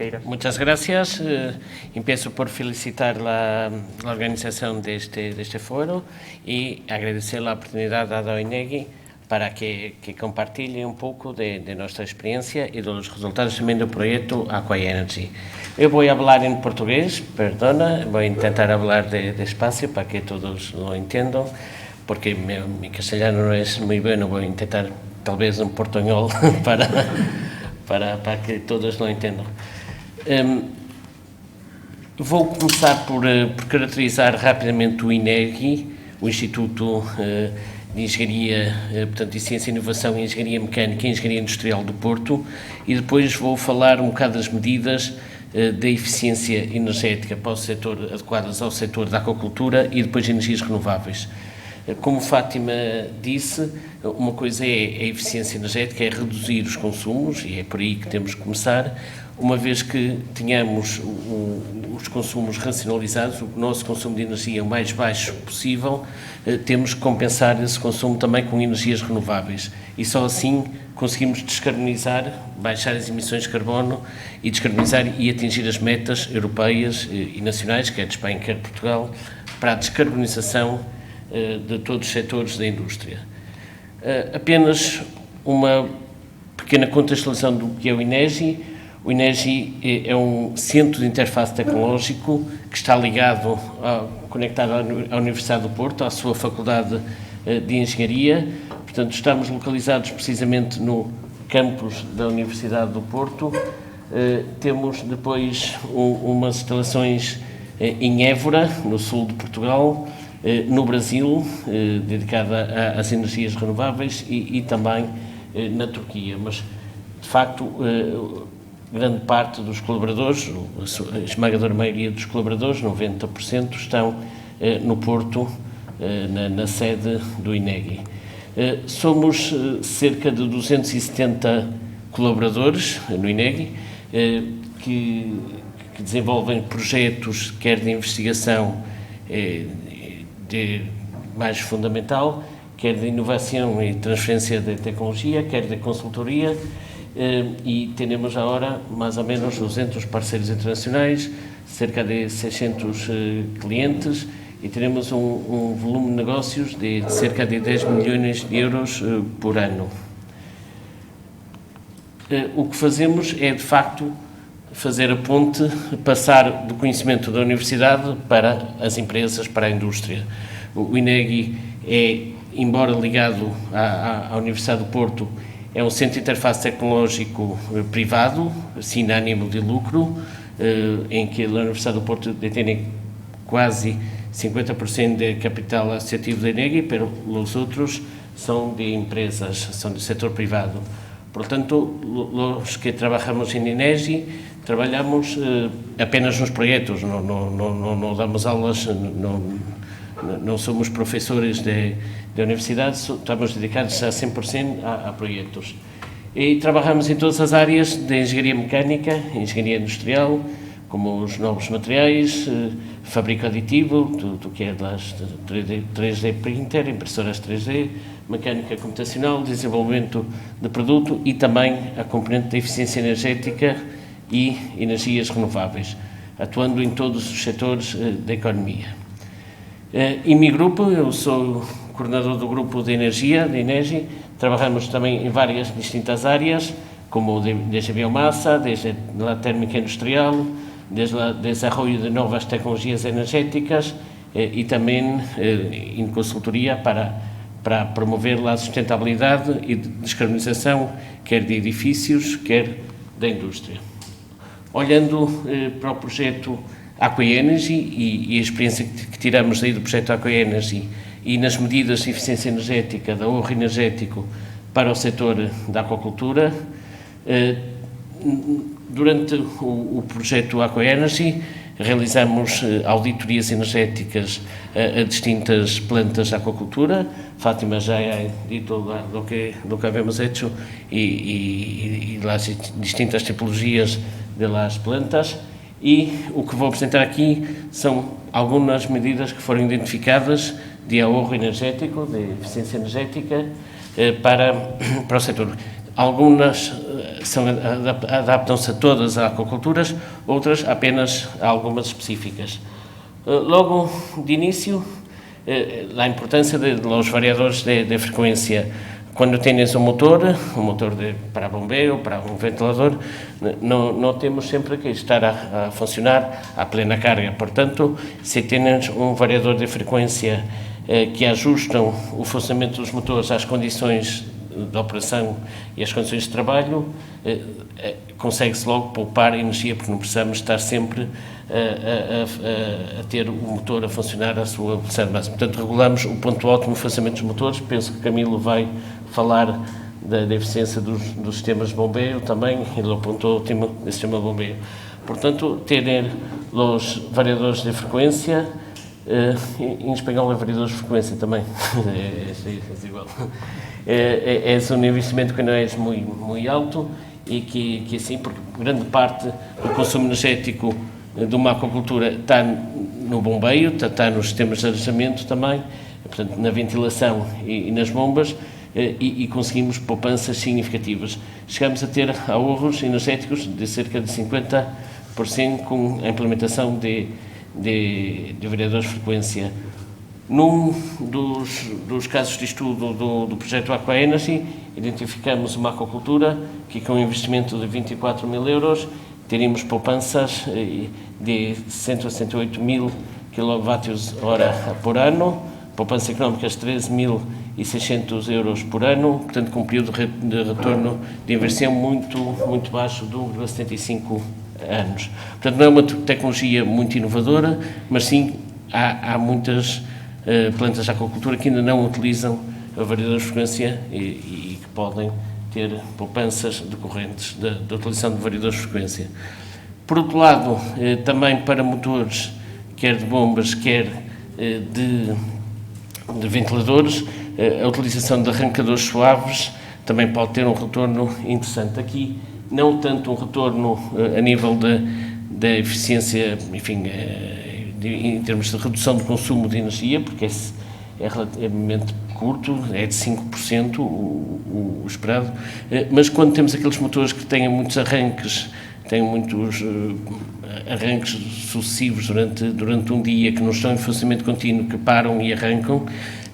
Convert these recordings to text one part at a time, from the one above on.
Ferreira. Muchas gracias. Empiezo por felicitar la organización de este foro y agradecer la oportunidad dada a INEGI para que compartilhe un pouco de nuestra experiencia y de los resultados también del proyecto Aqua Energy. Eu vou hablar en portugués, perdona, voy a intentar hablar despacio para que todos lo entiendan, porque mi castellano no es muy bueno, voy a intentar tal vez un portuñol para que todos lo entendam. Vou começar por caracterizar rapidamente o INEGI, o Instituto de Engenharia, portanto, de Ciência e Inovação em Engenharia Mecânica e Engenharia Industrial do Porto, e depois vou falar um bocado das medidas da eficiência energética para o setor, adequadas ao setor da aquacultura e depois energias renováveis. Como Fátima disse, uma coisa é a eficiência energética, é reduzir os consumos, e é por aí que temos que começar. Uma vez que tenhamos os consumos racionalizados, o nosso consumo de energia o mais baixo possível, temos que compensar esse consumo também com energias renováveis. E só assim conseguimos descarbonizar, baixar as emissões de carbono e descarbonizar e atingir as metas europeias e nacionais, quer de Espanha, quer de Portugal, para a descarbonização de todos os setores da indústria. Apenas uma pequena contextualização do que é o INEGI. O INEGI é um centro de interface tecnológico que está ligado, conectado à Universidade do Porto, à sua Faculdade de Engenharia. Portanto, estamos localizados precisamente no campus da Universidade do Porto. Temos depois umas instalações em Évora, no sul de Portugal, no Brasil, dedicada às energias renováveis, e também na Turquia. Mas, de facto, grande parte dos colaboradores, a esmagadora maioria dos colaboradores, 90%, estão no Porto, na sede do INEGI. Somos cerca de 270 colaboradores no INEGI, que desenvolvem projetos, quer de investigação mais fundamental, quer de inovação e transferência de tecnologia, quer de consultoria, e temos agora mais ou menos 200 parceiros internacionais, cerca de 600 clientes, e teremos um volume de negócios de cerca de 10 milhões de euros por ano. O que fazemos é, de facto, fazer a ponte, passar do conhecimento da universidade para as empresas, para a indústria. O INEGI é, embora ligado à Universidade do Porto, é um centro de interface tecnológico privado, sem ânimo de lucro, em que a Universidade do Porto detém quase 50% de capital associativo da INEGI, mas os outros são de empresas, são do setor privado. Portanto, os que trabalhamos em INEGI, trabalhamos apenas nos projetos, não damos aulas, não somos professores da universidade, estamos dedicados a 100% a projetos. E trabalhamos em todas as áreas de engenharia mecânica, engenharia industrial, como os novos materiais, fabrico aditivo, tudo que é das 3D printer, impressoras 3D, mecânica computacional, desenvolvimento de produto e também a componente da eficiência energética e energias renováveis, atuando em todos os setores da economia. Em meu grupo, eu sou coordenador do grupo de energia, da INEGI, trabalhamos também em várias distintas áreas, como desde a biomassa, desde a térmica industrial, desde o desenvolvimento de novas tecnologias energéticas e também em consultoria para promover a sustentabilidade e descarbonização, quer de edifícios, quer da indústria. Olhando para o projeto Aqua Energy e a experiência que tiramos aí do projeto Aqua Energy e nas medidas de eficiência energética, de ahorro energético para o setor da aquacultura, durante o projeto Aqua Energy realizamos auditorias energéticas a distintas plantas de aquacultura. Fátima já ha dito do que habemos hecho e las distintas tipologias de las plantas. E o que vou apresentar aqui são algumas medidas que foram identificadas de ahorro energético, de eficiência energética, para o setor. Algumas adaptam-se a todas as aquaculturas, outras apenas a algumas específicas. Logo de início, a importância dos variadores de frequência. Quando tens um motor para bombeio, para um ventilador, não temos sempre que estar a funcionar a plena carga. Portanto, se tens um variador de frequência que ajustam o funcionamento dos motores às condições de operação e às condições de trabalho, consegue-se logo poupar energia, porque não precisamos estar sempre a ter o motor a funcionar à sua velocidade máxima. Portanto, regulamos o ponto ótimo de funcionamento dos motores. Penso que Camilo vai falar da eficiência dos sistemas de bombeio também, ele apontou o último sistema de bombeio. Portanto, ter os variadores de frequência, em espanhol é variadores de frequência também, é igual. É um investimento que não é muito alto e que assim, porque grande parte do consumo energético de uma aquacultura está no bombeio, está nos sistemas de arejamento também, portanto, na ventilação e nas bombas, e conseguimos poupanças significativas. Chegamos a ter ahorros energéticos de cerca de 50% com a implementação de variadores de frequência. Num dos casos de estudo do projeto Aqua Energy, identificamos uma aquacultura que, com um investimento de 24 mil euros, teríamos poupanças de 168 mil kWh por ano, poupança económica de 13.600 euros por ano, portanto, com um período de retorno de inversão muito baixo de 1,75 anos. Portanto, não é uma tecnologia muito inovadora, mas sim há muitas plantas de aquacultura que ainda não utilizam a variador de frequência e que podem ter poupanças decorrentes da utilização de variadores de frequência. Por outro lado, também para motores, quer de bombas, quer de ventiladores, a utilização de arrancadores suaves também pode ter um retorno interessante. Aqui, não tanto um retorno a nível da eficiência, enfim, em termos de redução do consumo de energia, porque é relativamente curto, é de 5% o esperado, mas quando temos aqueles motores que têm muitos arranques, sucessivos durante um dia, que não estão em funcionamento contínuo, que param e arrancam,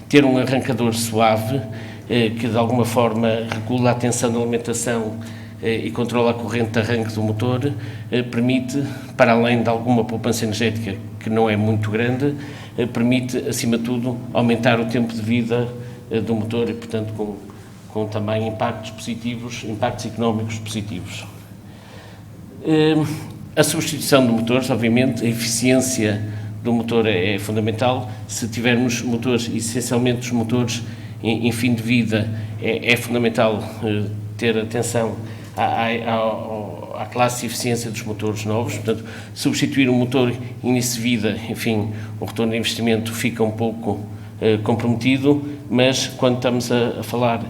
ter um arrancador suave, que de alguma forma regula a tensão da alimentação e controla a corrente de arranque do motor, permite, para além de alguma poupança energética que não é muito grande, permite, acima de tudo, aumentar o tempo de vida do motor e, portanto, com também impactos económicos positivos. A substituição de motores, obviamente, a eficiência do motor é fundamental. Se tivermos motores, essencialmente os motores em fim de vida, é fundamental ter atenção à classe de eficiência dos motores novos. Portanto, substituir um motor em início de vida, enfim, o retorno de investimento fica um pouco comprometido, mas quando estamos a falar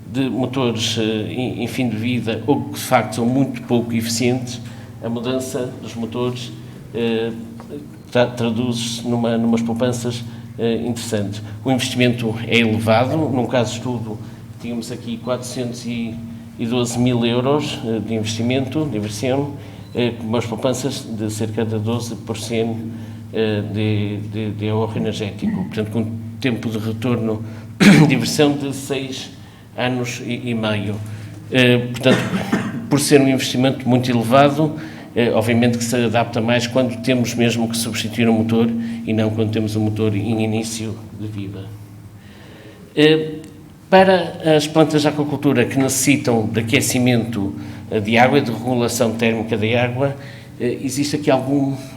de motores em fim de vida ou que de facto são muito pouco eficientes, a mudança dos motores traduz-se numas poupanças interessantes. O investimento é elevado, num caso de estudo tínhamos aqui 412 mil euros de investimento, de inversão, com umas poupanças de cerca de 12% de ahorro energético, portanto com tempo de retorno de inversão de 6 anos e meio. Portanto, por ser um investimento muito elevado, obviamente que se adapta mais quando temos mesmo que substituir um motor e não quando temos um motor em início de vida. Para as plantas de aquacultura que necessitam de aquecimento de água e de regulação térmica da água, existe aqui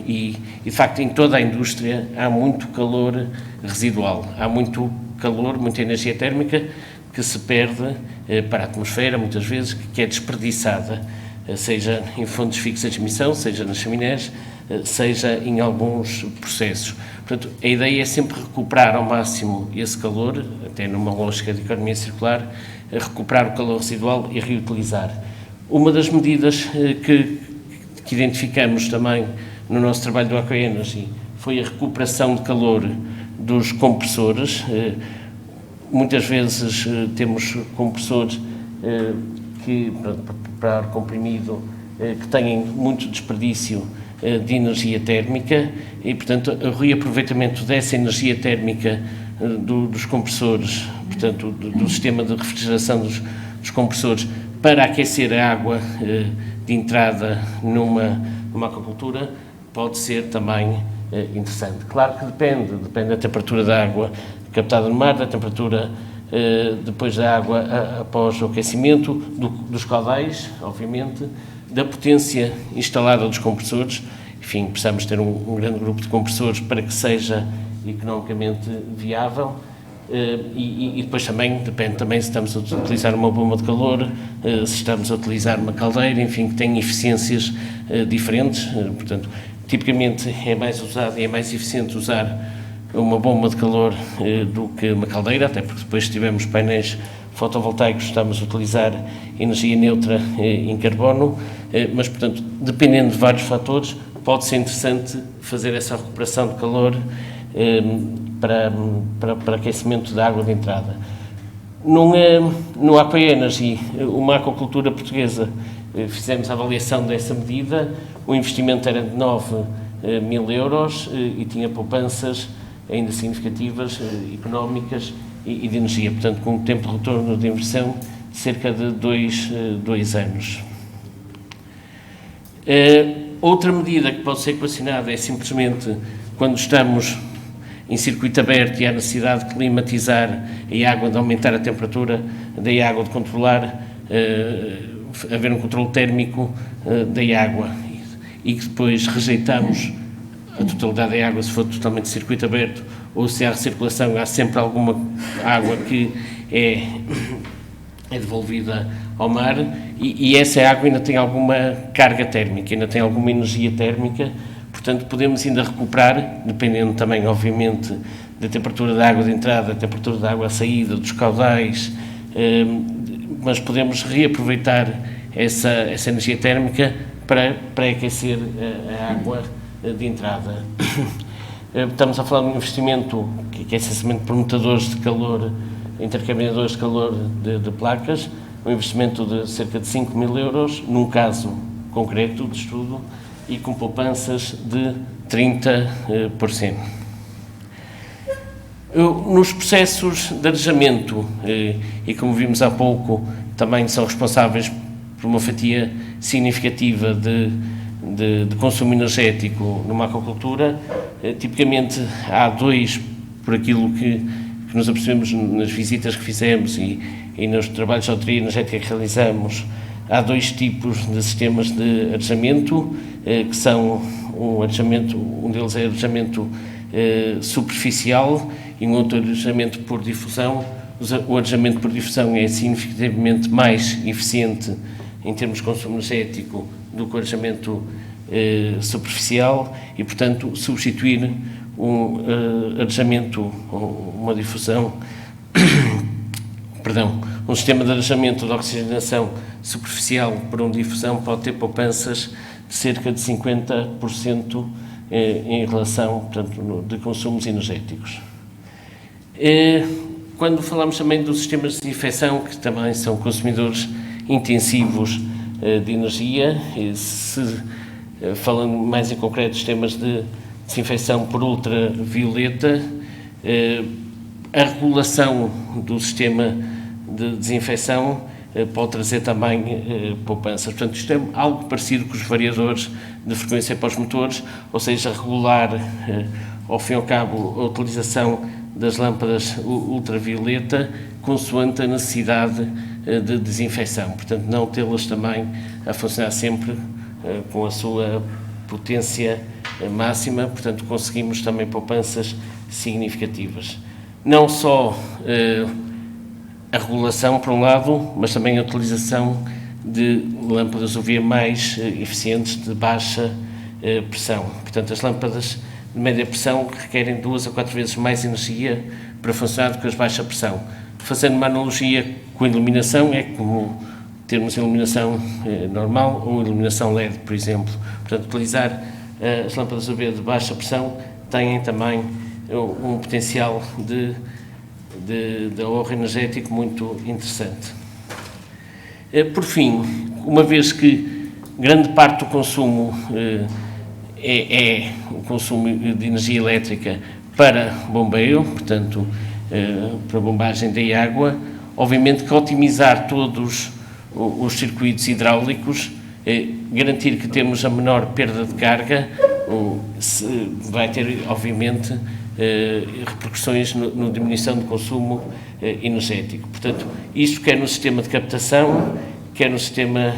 e de facto em toda a indústria há muito calor residual, há muito calor, muita energia térmica que se perde para a atmosfera, muitas vezes, que é desperdiçada, seja em fontes fixas de emissão, seja nas chaminés, seja em alguns processos. Portanto, a ideia é sempre recuperar ao máximo esse calor, até numa lógica de economia circular, recuperar o calor residual e reutilizar. Uma das medidas que identificamos também no nosso trabalho do Aqua Energy foi a recuperação de calor dos compressores. Muitas vezes temos compressores que, para ar comprimido que têm muito desperdício de energia térmica e, portanto, o reaproveitamento dessa energia térmica dos compressores, portanto, do sistema de refrigeração dos compressores para aquecer a água de entrada numa aquacultura pode ser também interessante. Claro que depende da temperatura da água captada no mar, da temperatura depois da água após o aquecimento, dos caudais, obviamente, da potência instalada dos compressores. Enfim, precisamos ter um grande grupo de compressores para que seja economicamente viável. E depois depende também se estamos a utilizar uma bomba de calor, se estamos a utilizar uma caldeira, enfim, que tem eficiências diferentes. Portanto, tipicamente é mais usado e é mais eficiente usar uma bomba de calor do que uma caldeira, até porque depois se tivermos painéis fotovoltaicos estamos a utilizar energia neutra em carbono, mas, portanto, dependendo de vários fatores, pode ser interessante fazer essa recuperação de calor para aquecimento da água de entrada. No Aqua Energy, uma aquacultura portuguesa, fizemos a avaliação dessa medida, o investimento era de 9.000 euros e tinha poupanças ainda significativas, económicas e de energia, portanto, com um tempo de retorno de inversão de cerca de 2 anos. Outra medida que pode ser equacionada é simplesmente quando estamos em circuito aberto e há necessidade de climatizar a água, de aumentar a temperatura da água, de controlar, haver um controle térmico da água e que depois rejeitamos a totalidade da água se for totalmente circuito aberto ou se há recirculação, há sempre alguma água que é devolvida ao mar e essa água ainda tem alguma carga térmica, ainda tem alguma energia térmica, portanto podemos ainda recuperar, dependendo também obviamente da temperatura da água de entrada, da temperatura da água à saída, dos caudais, mas podemos reaproveitar essa energia térmica para aquecer a água de entrada. Estamos a falar de um investimento que é essencialmente permutadores de calor, intercambiadores de calor de placas, um investimento de cerca de 5.000 euros, num caso concreto de estudo, e com poupanças de 30%. Nos processos de arejamento, e como vimos há pouco, também são responsáveis por uma fatia significativa de consumo energético numa aquacultura. Tipicamente há dois, por aquilo que nos apercebemos nas visitas que fizemos e nos trabalhos de auditoria energética que realizamos, há dois tipos de sistemas de arejamento, que são um deles é arejamento superficial e um outro arejamento por difusão. O arejamento por difusão é significativamente mais eficiente em termos de consumo energético do que o arejamento superficial e, portanto, substituir um arejamento, uma difusão, um sistema de arejamento de oxigenação superficial por uma difusão pode ter poupanças de cerca de 50% em relação, portanto, de consumos energéticos. Quando falamos também dos sistemas de desinfecção, que também são consumidores intensivos de energia, falando mais em concreto de sistemas de desinfecção por ultravioleta, a regulação do sistema de desinfecção pode trazer também poupanças. Portanto, isto é algo parecido com os variadores de frequência para os motores, ou seja, regular, ao fim e ao cabo, a utilização das lâmpadas ultravioleta consoante a necessidade de desinfecção. Portanto, não tê-las também a funcionar sempre com a sua potência máxima, portanto, conseguimos também poupanças significativas. Não só a regulação, por um lado, mas também a utilização de lâmpadas UV mais eficientes de baixa pressão. Portanto, as lâmpadas de média pressão requerem 2 a 4 vezes mais energia para funcionar do que as de baixa pressão. Fazendo uma analogia com a iluminação, é como termos iluminação normal ou iluminação LED, por exemplo. Portanto, utilizar as lâmpadas UV de baixa pressão têm também um potencial de ahorro energético muito interessante. Por fim, uma vez que grande parte do consumo é o consumo de energia elétrica para bombeio, portanto, para bombagem da água, obviamente que otimizar todos os circuitos hidráulicos, garantir que temos a menor perda de carga, vai ter, obviamente, repercussões na diminuição do consumo energético. Portanto, isto quer no sistema de captação, quer no sistema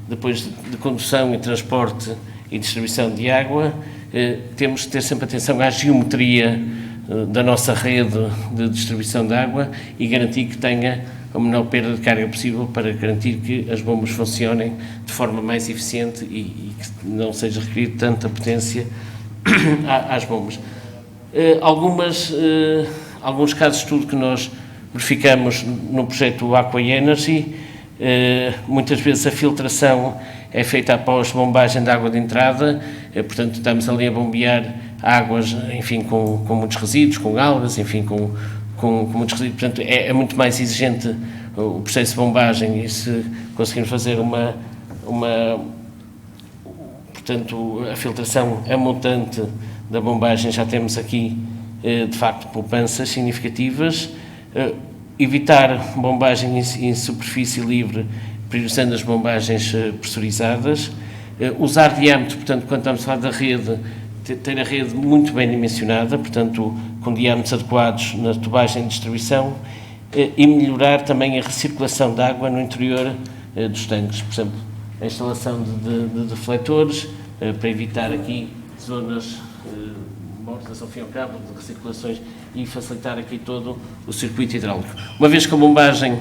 depois de condução e transporte e distribuição de água, temos que ter sempre atenção à geometria da nossa rede de distribuição de água e garantir que tenha a menor perda de carga possível para garantir que as bombas funcionem de forma mais eficiente e que não seja requerido tanta potência às bombas. Alguns casos de estudo que nós verificamos no projeto Aqua Energy, muitas vezes a filtração é feita após bombagem de água de entrada, portanto estamos ali a bombear águas, enfim, com muitos resíduos, com algas, enfim, com muitos resíduos, portanto é muito mais exigente o processo de bombagem e se conseguirmos fazer portanto, a filtração a montante da bombagem, já temos aqui, de facto, poupanças significativas. Evitar bombagem em superfície livre, priorizando as bombagens pressurizadas. Usar diâmetro, portanto, quando estamos a falar da rede, ter a rede muito bem dimensionada, portanto, com diâmetros adequados na tubagem de distribuição, e melhorar também a recirculação de água no interior dos tanques. Por exemplo, a instalação de defletores, para evitar aqui zonas mortas ao fim e ao cabo, de recirculações, e facilitar aqui todo o circuito hidráulico. Uma vez que a bombagem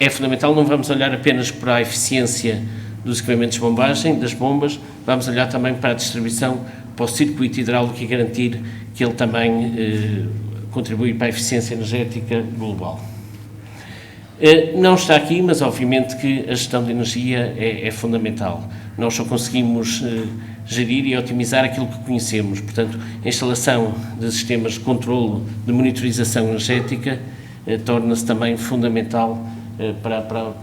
é fundamental, não vamos olhar apenas para a eficiência dos equipamentos de bombagem, das bombas, vamos olhar também para a distribuição, para o circuito hidráulico e garantir que ele também contribui para a eficiência energética global. Não está aqui, mas obviamente que a gestão de energia é fundamental. Nós só conseguimos gerir e otimizar aquilo que conhecemos. Portanto, a instalação de sistemas de controlo, de monitorização energética, torna-se também fundamental para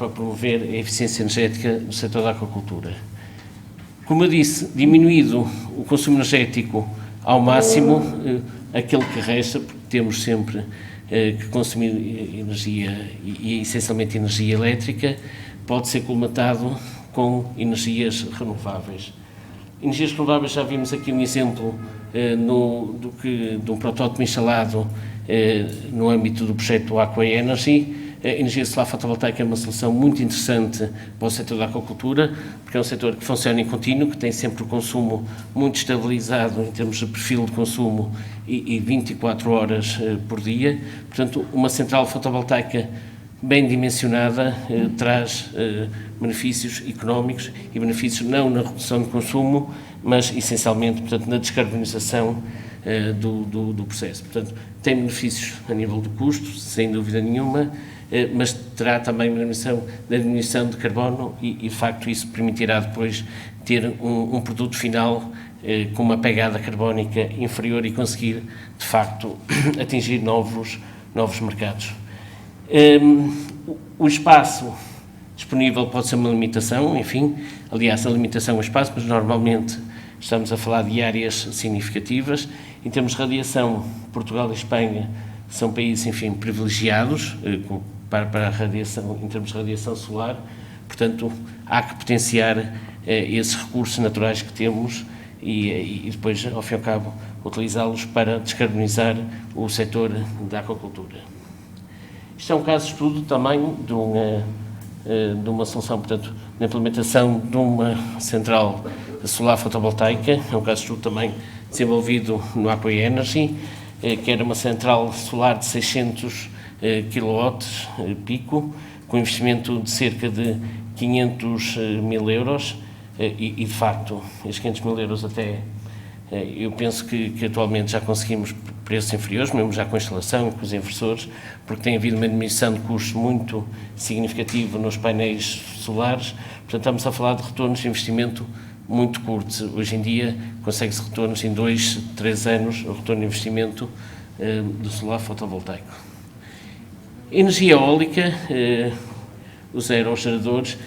promover a eficiência energética do setor da aquacultura. Como eu disse, diminuído o consumo energético ao máximo, aquele que resta, porque temos sempre que consumir energia e essencialmente energia elétrica, pode ser colmatado com energias renováveis. Energias renováveis, já vimos aqui um exemplo de um protótipo instalado no âmbito do projeto Aqua Energy. A energia solar fotovoltaica é uma solução muito interessante para o setor da aquacultura, porque é um setor que funciona em contínuo, que tem sempre o consumo muito estabilizado em termos de perfil de consumo e 24 horas por dia. Portanto, uma central fotovoltaica bem dimensionada traz benefícios económicos e benefícios não na redução de consumo, mas essencialmente, portanto, na descarbonização do processo. Portanto, tem benefícios a nível do custo, sem dúvida nenhuma, mas terá também uma diminuição de carbono e, de facto, isso permitirá depois ter um produto final com uma pegada carbónica inferior e conseguir, de facto, atingir novos mercados. O espaço disponível pode ser uma limitação, enfim, aliás, a limitação ao espaço, mas normalmente estamos a falar de áreas significativas. Em termos de radiação, Portugal e Espanha são países, enfim, privilegiados para a radiação, em termos de radiação solar, portanto, há que potenciar esses recursos naturais que temos e depois, ao fim e ao cabo, utilizá-los para descarbonizar o setor da aquacultura. Isto é um caso de estudo também de uma solução, portanto, na implementação de uma central solar fotovoltaica, é um caso de estudo também desenvolvido no Aqua Energy, que era uma central solar de 600 kW pico, com investimento de cerca de 500 mil euros, e de facto, estes 500 mil euros até, eu penso que atualmente já conseguimos preços inferiores, mesmo já com a instalação, com os inversores, porque tem havido uma diminuição de custos muito significativa nos painéis solares, portanto estamos a falar de retornos de investimento muito curtos. Hoje em dia consegue-se retornos em 2, 3 anos, o retorno de investimento do solar fotovoltaico. Energia eólica, os aerogeradores.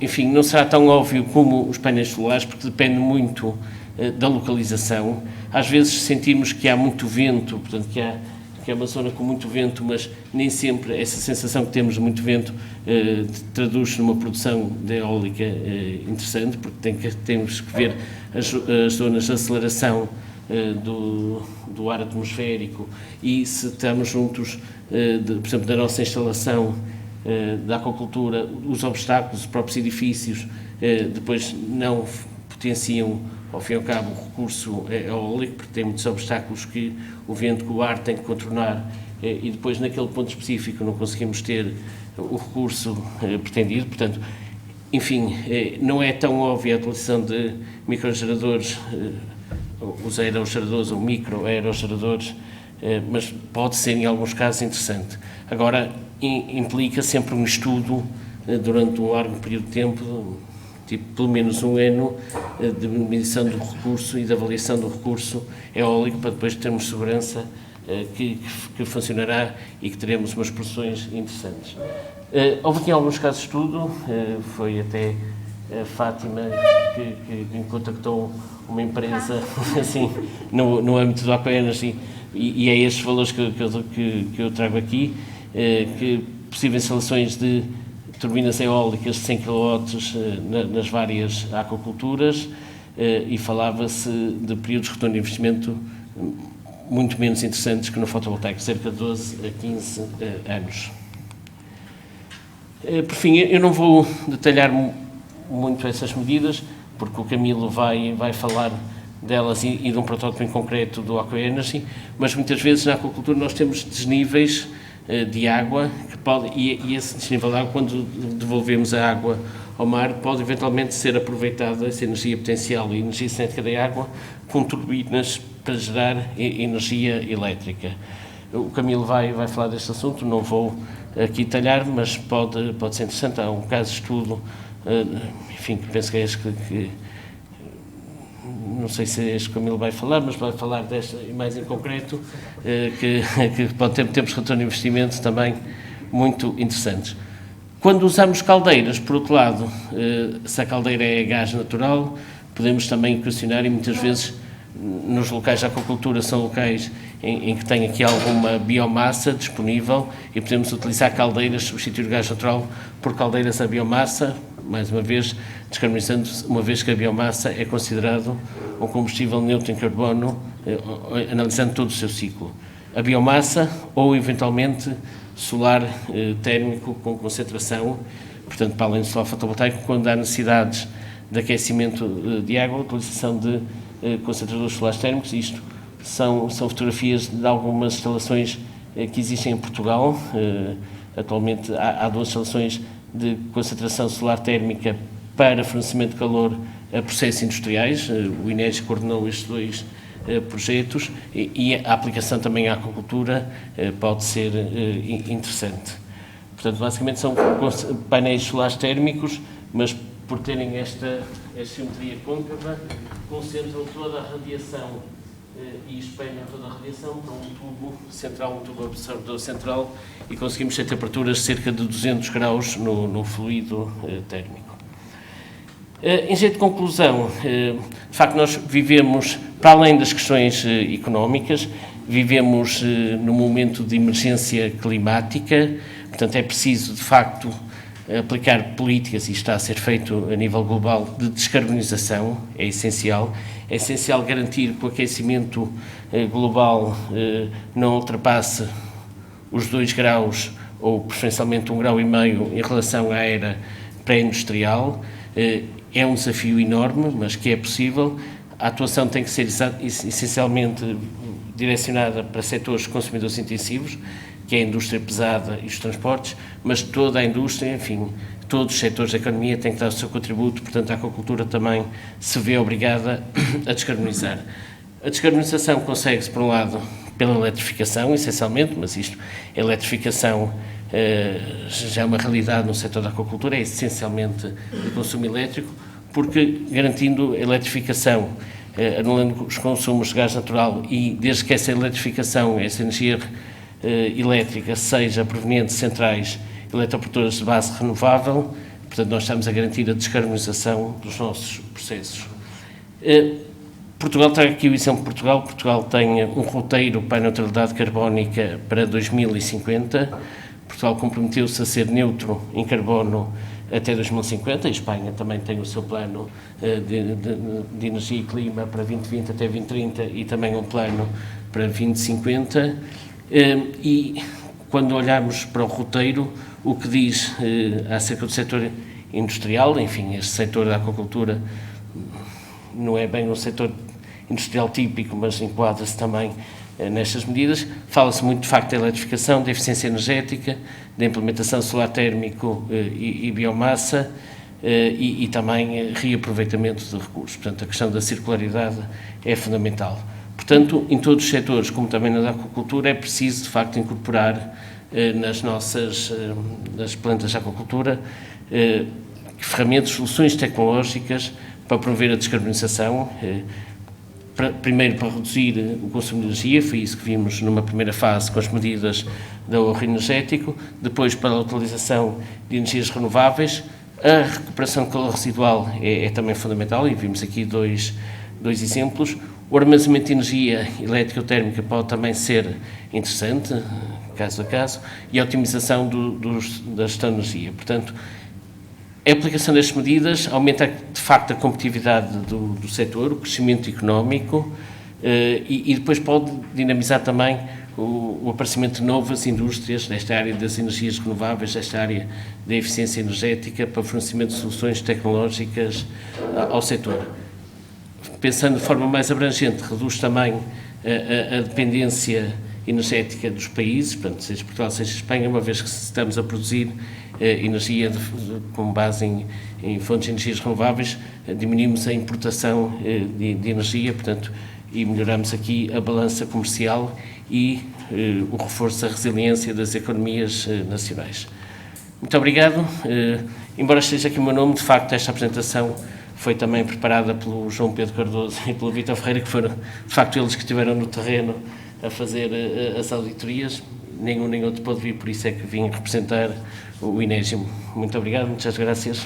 Enfim, não será tão óbvio como os painéis solares, porque depende muito da localização. Às vezes sentimos que há muito vento, portanto que é uma zona com muito vento, mas nem sempre essa sensação que temos de muito vento traduz-se numa produção de eólica interessante, porque temos que ver as zonas de aceleração do ar atmosférico e se estamos juntos, por exemplo, da nossa instalação da aquacultura, os obstáculos, os próprios edifícios, depois não potenciam, ao fim e ao cabo, o recurso eólico, porque tem muitos obstáculos que o vento, que o ar tem que contornar, e depois naquele ponto específico não conseguimos ter o recurso pretendido. Portanto, enfim, não é tão óbvia a utilização de microgeradores, os aerogeradores ou micro-aerogeradores, mas pode ser em alguns casos interessante. Agora, implica sempre um estudo durante um largo período de tempo, tipo pelo menos um ano, de medição do recurso e de avaliação do recurso eólico, para depois termos segurança que funcionará e que teremos umas produções interessantes. Houve aqui alguns casos de estudo, foi até a Fátima que me contactou uma empresa assim, no âmbito do AquaEnergy, e é estes valores que eu trago aqui, que possíveis instalações de turbinas eólicas de 100 kW nas várias aquaculturas, e falava-se de períodos de retorno de investimento muito menos interessantes que no fotovoltaico, cerca de 12 a 15 anos. Por fim, eu não vou detalhar muito essas medidas, porque o Camilo vai falar delas e de um protótipo em concreto do AquaEnergy, mas muitas vezes na aquacultura nós temos desníveis de água, e esse desnível de água, quando devolvemos a água ao mar, pode eventualmente ser aproveitada essa energia potencial e energia cinética da água com turbinas para gerar energia elétrica. O Camilo vai falar deste assunto, não vou aqui detalhar, mas pode ser interessante. Há um caso de estudo, enfim, que penso que é este que não sei se é este que o Camilo vai falar, mas vai falar desta mais em concreto, que pode ter tempos de retorno de investimento também muito interessantes. Quando usamos caldeiras, por outro lado, se a caldeira é gás natural, podemos também questionar, e muitas vezes nos locais de aquacultura são locais em que tem aqui alguma biomassa disponível e podemos utilizar caldeiras, substituir o gás natural por caldeiras a biomassa, mais uma vez descarbonizando, uma vez que a biomassa é considerado um combustível neutro em carbono, analisando todo o seu ciclo. A biomassa ou, eventualmente, solar térmico com concentração, portanto, para além do solar fotovoltaico, quando há necessidades de aquecimento de água, a utilização de concentradores solares térmicos. Isto são fotografias de algumas instalações que existem em Portugal. Atualmente há 2 instalações de concentração solar térmica para fornecimento de calor a processos industriais. O INES coordenou estes 2 projetos e a aplicação também à aquacultura pode ser interessante. Portanto, basicamente são painéis solares térmicos, mas por terem esta simetria côncava, concentram toda a radiação e espelham toda a radiação para um tubo central, um tubo absorvedor central, e conseguimos ter temperaturas de cerca de 200 graus no fluido térmico. Em jeito de conclusão, de facto nós vivemos, para além das questões económicas, vivemos num momento de emergência climática, portanto é preciso de facto aplicar políticas, e está a ser feito a nível global, de descarbonização, é essencial garantir que o aquecimento global não ultrapasse os 2 graus, ou preferencialmente 1,5 graus em relação à era pré-industrial. É um desafio enorme, mas que é possível. A atuação tem que ser essencialmente direcionada para setores consumidores intensivos, que é a indústria pesada e os transportes, mas toda a indústria, enfim, todos os setores da economia têm que dar o seu contributo, portanto a aquacultura também se vê obrigada a descarbonizar. A descarbonização consegue-se, por um lado, pela eletrificação, essencialmente, mas a eletrificação já é uma realidade no setor da aquacultura, é essencialmente de consumo elétrico, porque garantindo a eletrificação, anulando os consumos de gás natural, e desde que essa eletrificação, essa energia elétrica seja proveniente de centrais eletroprodutoras de base renovável. Portanto, nós estamos a garantir a descarbonização dos nossos processos. Portugal, trago aqui o exemplo de Portugal. Portugal tem um roteiro para a neutralidade carbónica para 2050. Portugal comprometeu-se a ser neutro em carbono até 2050. A Espanha também tem o seu plano de energia e clima para 2020 até 2030 e também um plano para 2050. E quando olhamos para o roteiro, o que diz acerca do setor industrial, enfim, este setor da aquacultura não é bem um setor industrial típico, mas enquadra-se também nestas medidas. Fala-se muito, de facto, da eletrificação, da eficiência energética, da implementação solar térmico e biomassa e também reaproveitamento de recursos. Portanto, a questão da circularidade é fundamental. Portanto, em todos os setores, como também na aquacultura, é preciso, de facto, incorporar nas plantas de aquacultura, ferramentas, soluções tecnológicas para promover a descarbonização, primeiro para reduzir o consumo de energia, foi isso que vimos numa primeira fase com as medidas de ahorro energético, depois para a utilização de energias renováveis, a recuperação de calor residual é também fundamental, e vimos aqui dois exemplos. O armazenamento de energia elétrica ou térmica pode também ser interessante, caso a caso, e a otimização da gestão de energia. Portanto, a aplicação destas medidas aumenta, de facto, a competitividade do setor, o crescimento económico e depois pode dinamizar também o aparecimento de novas indústrias nesta área das energias renováveis, nesta área da eficiência energética, para o fornecimento de soluções tecnológicas ao setor. Pensando de forma mais abrangente, reduz também a dependência energética dos países, portanto, seja Portugal, seja Espanha, uma vez que estamos a produzir energia com base em fontes de energias renováveis, diminuímos a importação de energia, portanto, e melhoramos aqui a balança comercial e o reforço da resiliência das economias nacionais. Muito obrigado. Embora esteja aqui o meu nome, de facto, esta apresentação foi também preparada pelo João Pedro Cardoso e pelo Vítor Ferreira, que foram, de facto, eles que estiveram no terreno a fazer as auditorias. Nenhum nem outro pôde vir, por isso é que vim representar o INEGI. Muito obrigado, muitas graças.